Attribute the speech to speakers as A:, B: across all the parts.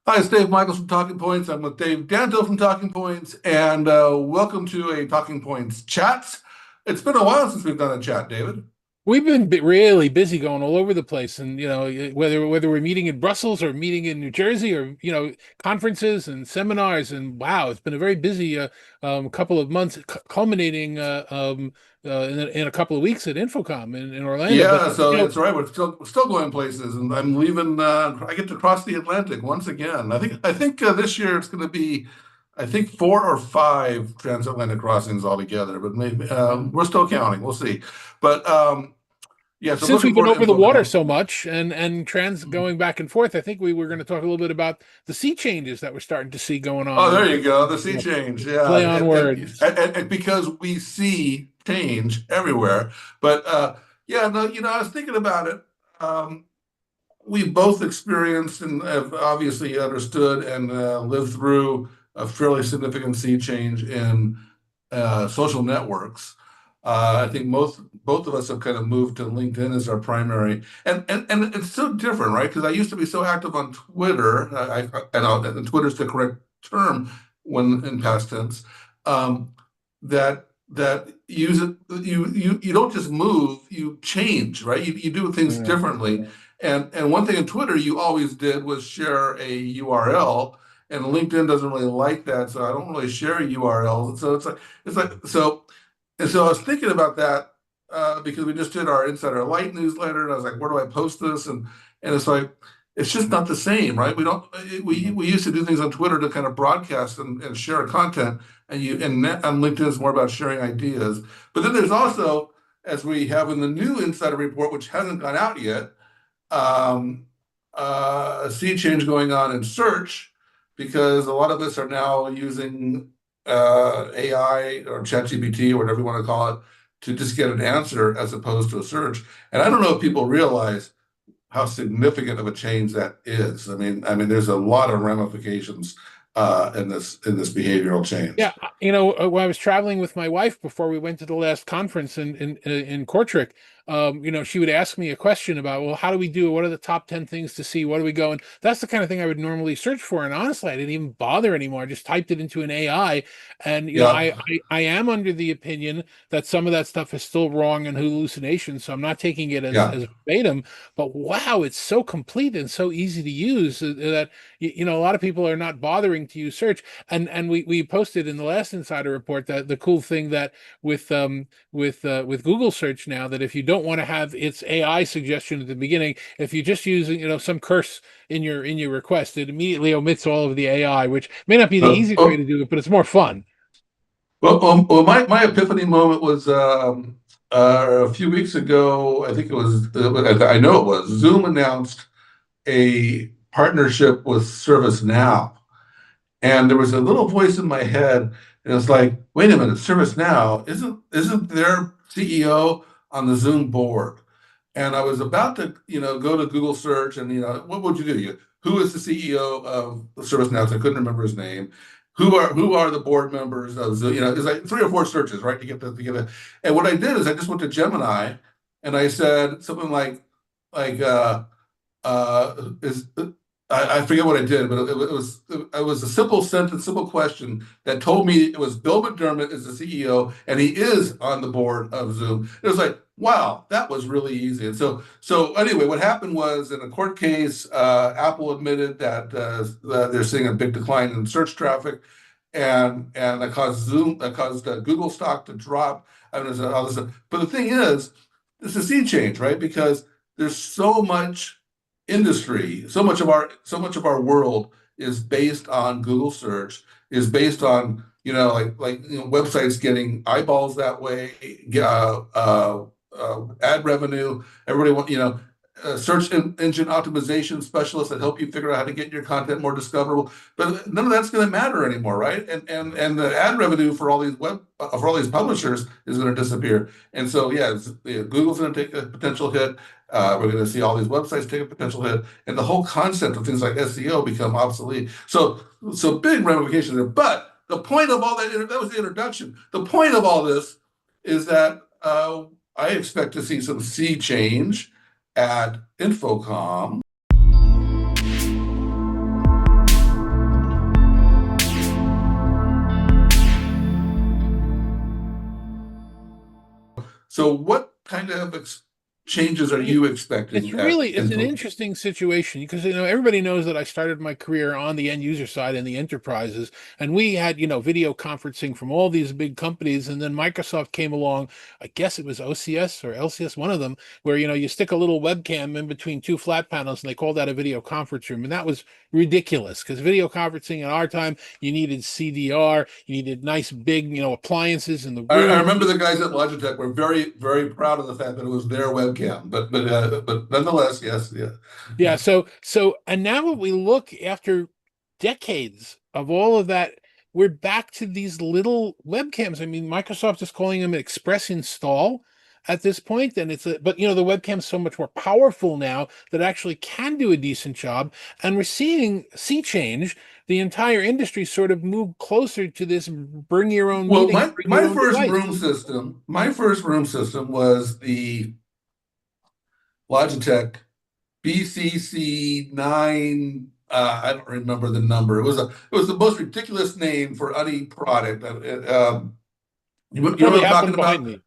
A: Hi, it's Dave Michaels from Talking Points. I'm with Dave Danto from Talking Points, and welcome to a Talking Points Chats. It's been a while since we've done a chat, David.
B: We've been really busy going all over the place, and whether we're meeting in Brussels or meeting in New Jersey, or conferences and seminars, and wow, it's been a very busy couple of months, culminating in a couple of weeks at Infocom in Orlando. But
A: Yeah, so it's all right. We're still going places, and I'm leaving. I get to cross the Atlantic once again. I think this year it's going to be, I think 4 or 5 transatlantic crossings altogether. But maybe we're still counting. We'll see. But yeah, so I'm
B: since
A: looking
B: we've been
A: forward to
B: over the water
A: Infocom.
B: so much and trans going back and forth, I think we were going to talk a little bit about the sea changes that we're starting to see going on,
A: Oh, there
B: and
A: you go. The
B: you
A: sea
B: know,
A: change. Yeah.
B: play on words.
A: And because we see change everywhere. But yeah, no, I was thinking about it. Um, we both experienced and have obviously understood and lived through a fairly significant sea change in social networks. I think both of us have kind of moved to LinkedIn as our primary, and it's so different, right? Because I used to be so active on Twitter, and Twitter's the correct term when in past tense, that use it, you don't just move, you change, right? You do things
B: Yeah.
A: differently. And one thing in Twitter you always did was share a URL, and LinkedIn doesn't really like that, so I don't really share URLs. So and so I was thinking about that because we just did our Insider Light newsletter, and I was like, where do I post this? And it's like it's just not the same, right? We don't we used to do things on Twitter to kind of broadcast and share content, and LinkedIn is more about sharing ideas. But then there's also, as we have in the new Insider Report, which hasn't gone out yet, um, a sea change going on in search because a lot of us are now using AI or ChatGPT or whatever you want to call it to just get an answer as opposed to a search. And I don't know if people realize how significant of a change that is. I mean, there's a lot of ramifications in this behavioral
B: Yeah,
A: change.
B: when I was traveling with my wife before we went to the last conference in Kortrijk, she would ask me a question about, well, how do we do it? What are the top 10 things to see? What do we go? And that's the kind of thing I would normally search for. And honestly, I didn't even bother anymore. I just typed it into an AI. And,
A: Yeah,
B: I am under the opinion that some of that stuff is still wrong and hallucination. So I'm not taking it
A: yeah,
B: as verbatim, but wow, it's so complete and so easy to use that, a lot of people are not bothering to use search. And we posted in the last Insider Report that the cool thing that with Google search now, that if you don't want to have its AI suggestion at the beginning, if you just use some curse in your request, it immediately omits all of the AI, which may not be the easiest way to
A: oh,
B: do it, but it's more fun.
A: well, my epiphany moment was a few weeks ago. I think it was, I know it was, Zoom announced a partnership with ServiceNow. And there was a little voice in my head, and it's like, wait a minute, ServiceNow isn't their CEO on the Zoom board? And I was about to, go to Google search, and what would you do? Who is the CEO of ServiceNow? So I couldn't remember his name. Who are the board members of Zoom? It's like 3 or 4 searches, right? To get a. And what I did is I just went to Gemini, and I said something is I forget what I did, but it was a simple sentence, simple question that told me it was Bill McDermott is the CEO and he is on the board of Zoom. It was like, wow, that was really easy. And so anyway, what happened was in a court case, Apple admitted that they're seeing a big decline in search traffic, and that caused Google stock to drop. I mean, there's all this stuff. But the thing is, it's a sea change, right? Because there's so much industry, so much of our world is based on Google search, is based on websites getting eyeballs that way, ad revenue. Everybody want search engine optimization specialists that help you figure out how to get your content more discoverable. But none of that's going to matter anymore, right? And the ad revenue for all these publishers is going to disappear. And so Google's going to take a potential hit. We're going to see all these websites take a potential hit, and the whole concept of things like SEO become obsolete. So big ramifications there. But the point of all that was the introduction. The point of all this is that I expect to see some sea change at Infocom. So what kind of changes are you expecting at
B: It's an
A: Info?
B: interesting situation because everybody knows that I started my career on the end user side in the enterprises, and we had video conferencing from all these big companies, and then Microsoft came along. I guess it was OCS or LCS, one of them, where you stick a little webcam in between two flat panels, and they called that a video conference room, and that was ridiculous because video conferencing in our time, you needed CDR, you needed nice big appliances in the
A: I
B: room.
A: remember the guys at Logitech were very, very proud of the fact that it was their webcam, but nonetheless, yes, yeah.
B: Yeah, and now when we look after decades of all of that, we're back to these little webcams. I mean, Microsoft is calling them Express Install at this point, and but the webcam's so much more powerful now that it actually can do a decent job. And we're seeing sea change. The entire industry sort of move closer to this bring your own
A: Well,
B: meeting,
A: my
B: bring your
A: my
B: own
A: first
B: device.
A: room system, my first room system was the Logitech BCC9. I don't remember the number. It was the most ridiculous name for any product.
B: I
A: You know
B: probably
A: what I'm
B: have
A: talking
B: one behind
A: about?
B: me.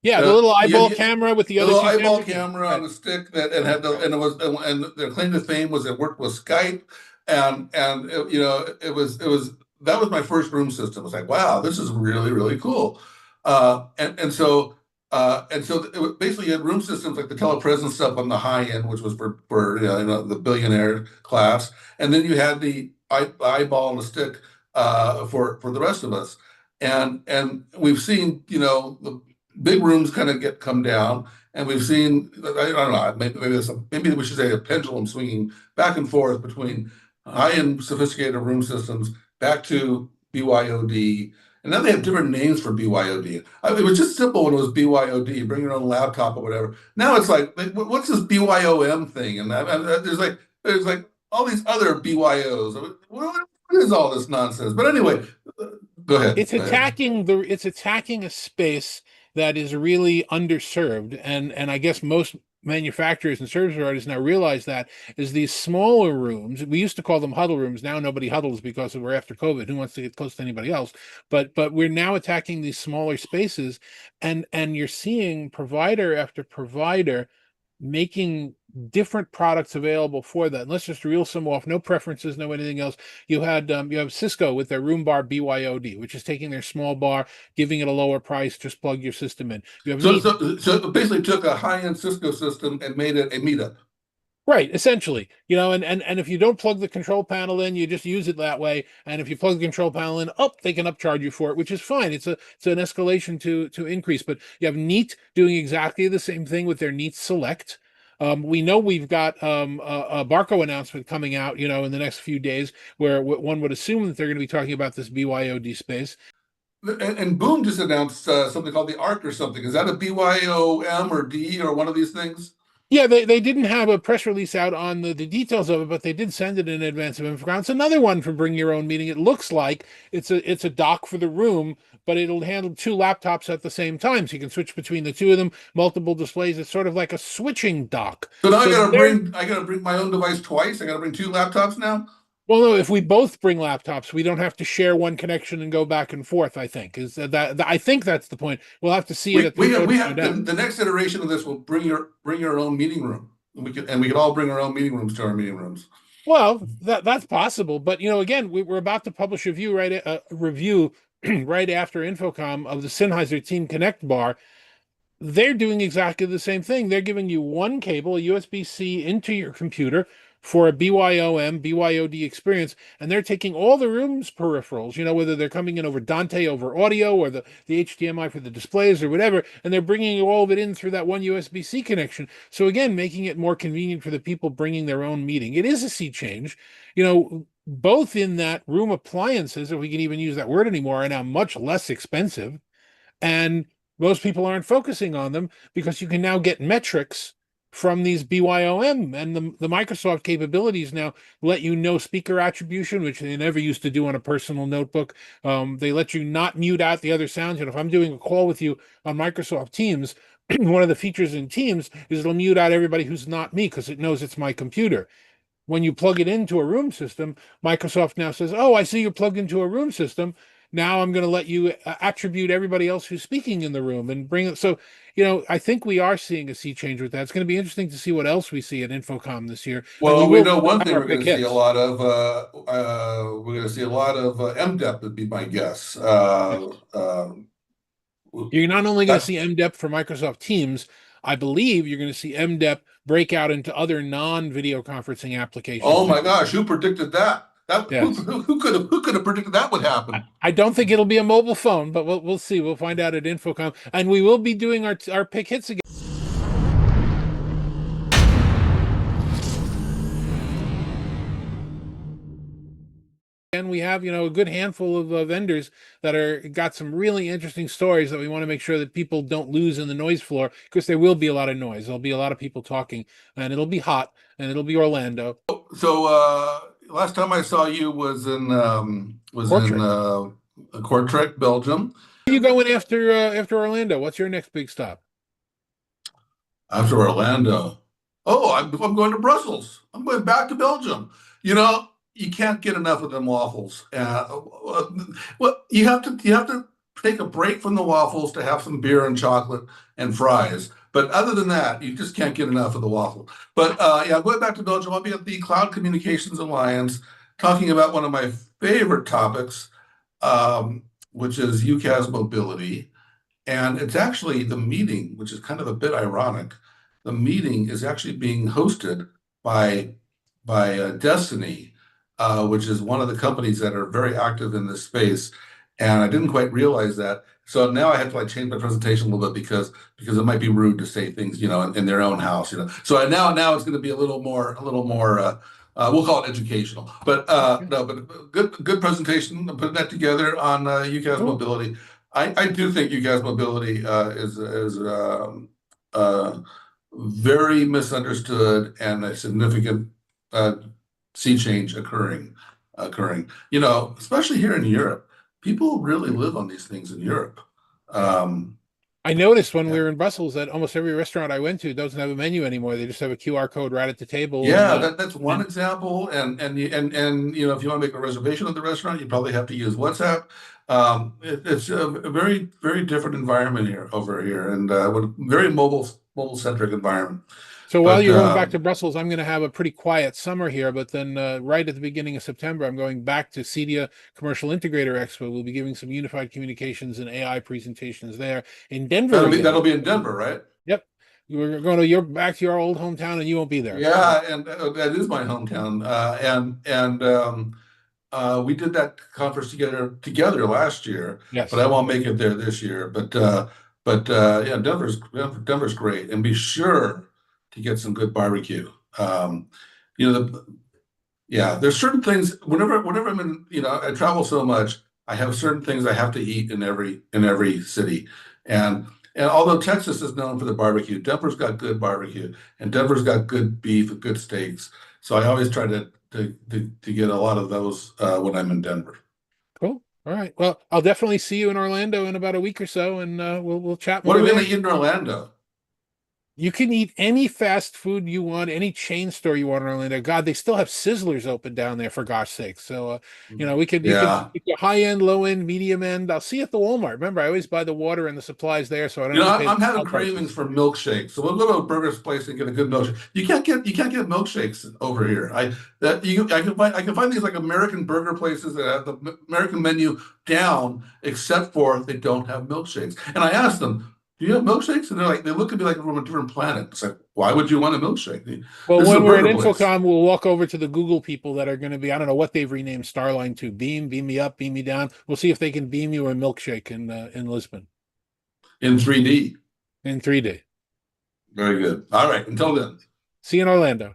B: Yeah, the little
A: Yeah,
B: eyeball
A: yeah,
B: camera with the
A: a
B: other
A: little
B: two
A: eyeball
B: cameras. Yeah,
A: camera on
B: right.
A: a stick that and had the and it was and their claim to fame was it worked with Skype and it was that was my first room system. It was like, wow, this is really really cool. And so basically you had room systems like the telepresence stuff on the high end, which was for the billionaire class, and then you had the eyeball and the stick for the rest of us. And we've seen the big rooms kind of come down, and we've seen I don't know maybe we should say a pendulum swinging back and forth between high-end sophisticated room systems back to BYOD, and now they have different names for BYOD. It was just simple when it was BYOD, bring your own laptop or whatever. Now it's like what's this BYOM thing? And there's like all these other BYOs. What is all this nonsense? But anyway, go ahead. Go ahead.
B: It's attacking a space that is really underserved, and I guess most manufacturers and service providers now realize that is these smaller rooms. We used to call them huddle rooms. Now nobody huddles because we're after COVID. Who wants to get close to anybody else? But we're now attacking these smaller spaces, and you're seeing provider after provider making different products available for that. And let's just reel some off. No preferences, no anything else. You have Cisco with their room bar BYOD, which is taking their small bar, giving it a lower price. Just plug your system in. You have
A: So,
B: Neat.
A: so it basically took a high-end Cisco system and made it a meetup.
B: Right, essentially, and if you don't plug the control panel in, you just use it that way. And if you plug the control panel in, they can upcharge you for it, which is fine. It's an escalation to increase. But you have Neat doing exactly the same thing with their Neat Select. We know we've got a Barco announcement coming out, in the next few days, where one would assume that they're going to be talking about this BYOD space.
A: And Boom just announced something called the Arc or something. Is that a BYOM or D or one of these things?
B: Yeah, they didn't have a press release out on the details of it, but they did send it in advance of Infoground. It's another one for bring your own meeting. It looks like it's a dock for the room, but it'll handle two laptops at the same time, so you can switch between the two of them, multiple displays. It's sort of like a switching dock.
A: So now
B: So
A: I gotta bring my own device twice. I gotta bring two laptops now.
B: well, no, if we both bring laptops, we don't have to share one connection and go back and forth. I think is I think that's the point. We'll have to see it
A: We
B: at the
A: we
B: show
A: we
B: to
A: have
B: find out.
A: the next iteration of this will bring your own meeting room. We could all bring our own meeting rooms to our meeting rooms.
B: Well, that's possible, but again, we're about to publish a review right after Infocom of the Sennheiser Team Connect bar. They're doing exactly the same thing. They're giving you one cable, a USB-C into your computer for a BYOM, BYOD experience, and they're taking all the room's peripherals, whether they're coming in over Dante over audio or the HDMI for the displays or whatever, and they're bringing all of it in through that one USB-C connection. So again, making it more convenient for the people bringing their own meeting. It is a sea change, both in that room appliances, if we can even use that word anymore, are now much less expensive, and most people aren't focusing on them because you can now get metrics from these BYOM, and the Microsoft capabilities now let you know speaker attribution, which they never used to do on a personal notebook. They let you not mute out the other sounds. If I'm doing a call with you on Microsoft Teams, one of the features in Teams is it'll mute out everybody who's not me because it knows it's my computer. When you plug it into a room system, Microsoft now says, "Oh, I see you're plugged into a room system. now I'm going to let you attribute everybody else who's speaking in the room and bring it. So, I think we are seeing a sea change with that. It's going to be interesting to see what else we see at Infocom this year, and we
A: Well, we
B: will
A: know one
B: have
A: thing
B: our
A: we're going
B: pick
A: to see a
B: hits.
A: lot of. We're going to see a lot of MDEP would be my guess.
B: You're not only going to
A: That's
B: see MDEP for Microsoft Teams, I believe you're going to see MDEP break out into other non-video conferencing applications
A: oh
B: very
A: my gosh,
B: soon.
A: who predicted that? That
B: Yes.
A: who could have predicted that would
B: I
A: happen?
B: I don't think it'll be a mobile phone, but we'll see. We'll find out at Infocom, and we will be doing our pick hits again. And we have, a good handful of vendors that are got some really interesting stories that we want to make sure that people don't lose in the noise floor, because there will be a lot of noise. Therell be a lot of people talking, and it'll be hot, and it'll be Orlando.
A: So last time I saw you was in
B: Portrait.
A: Kortrijk, Belgium.
B: Where are you going after Orlando? What's your next big stop?
A: After Orlando, oh, I'm going to Brussels. I'm going back to Belgium. You know, you can't get enough of them waffles. Well, you have to take a break from the waffles to have some beer and chocolate and fries. But other than that, you just can't get enough of the waffle. But yeah, going back to Belgium, I'll be at the Cloud Communications Alliance talking about one of my favorite topics, um, which is UCaaS mobility. And it's actually the meeting, which is kind of a bit ironic. The meeting is actually being hosted by Destiny, which is one of the companies that are very active in this space. And I didn't quite realize that. So now I have to like change my presentation a little bit because it might be rude to say things, in their own house, So now it's going to be a little more, we'll call it educational. But no, but good presentation. I'm putting that together on UCaaS
B: Cool.
A: mobility. I do think you guys' mobility is uh, very misunderstood and a significant uh, sea change occurring. Especially here in Europe, people really live on these things in Europe. Um,
B: I noticed when we
A: yeah,
B: were in Brussels that almost every restaurant I went to doesn't have a menu anymore. They just have a QR code right at the table, and
A: yeah, that's one
B: and
A: example. And if you want to make a reservation at the restaurant, you probably have to use WhatsApp. It's a very very different environment here over here, and with a very mobile centric environment.
B: so while
A: But
B: you're going back to Brussels, I'm going to have a pretty quiet summer here. But then, right at the beginning of September, I'm going back to CEDIA Commercial Integrator Expo. We'll be giving some unified communications and AI presentations there in Denver
A: that'll be
B: again.
A: that'll be in Denver, right?
B: Yep, we're going to your back to your old hometown, and you won't be there. So
A: Yeah, and that is my hometown. And we did that conference together last year, but I
B: yes,
A: won't make it there this year. But yeah, Denver's great, and be sure to get some good barbecue. You know, the, yeah, there's certain things whenever I'm in, I travel so much, I have certain things I have to eat in every city. And although Texas is known for the barbecue, Denver's got good barbecue and Denver's got good beef and good steaks. So I always try to get a lot of those when I'm in Denver.
B: cool. All right. Well, I'll definitely see you in Orlando in about a week or so, and we'll chat
A: What are
B: more
A: we gonna
B: there.
A: eat in Orlando?
B: You can eat any fast food you want, any chain store you want in Orlando. God, they still have Sizzlers open down there for gosh sake. So, we could you could
A: Yeah.
B: get your high end, low end, medium end. I'll see you at the Walmart. Remember, I always buy the water and the supplies there, so I don't have to
A: I'm,
B: pay the
A: I'm having
B: hotel
A: cravings
B: prices.
A: for milkshakes, so we'll go to a burger's place and get a good milkshake. You can't get milkshakes over here. I can find these like American burger places that have the American menu down, except for they don't have milkshakes. And I asked them, "Do you have milkshakes?" And they look at me like from a different planet. It's like, why would you want a milkshake?
B: Well,
A: This is a
B: when we're at
A: burger place.
B: Infocom, we'll walk over to the Google people that are going to be, I don't know what they've renamed Starline to. Beam me up, beam me down. We'll see if they can beam you a milkshake in Lisbon
A: In 3D.
B: in 3D.
A: Very good. All right. Until then.
B: See you in Orlando.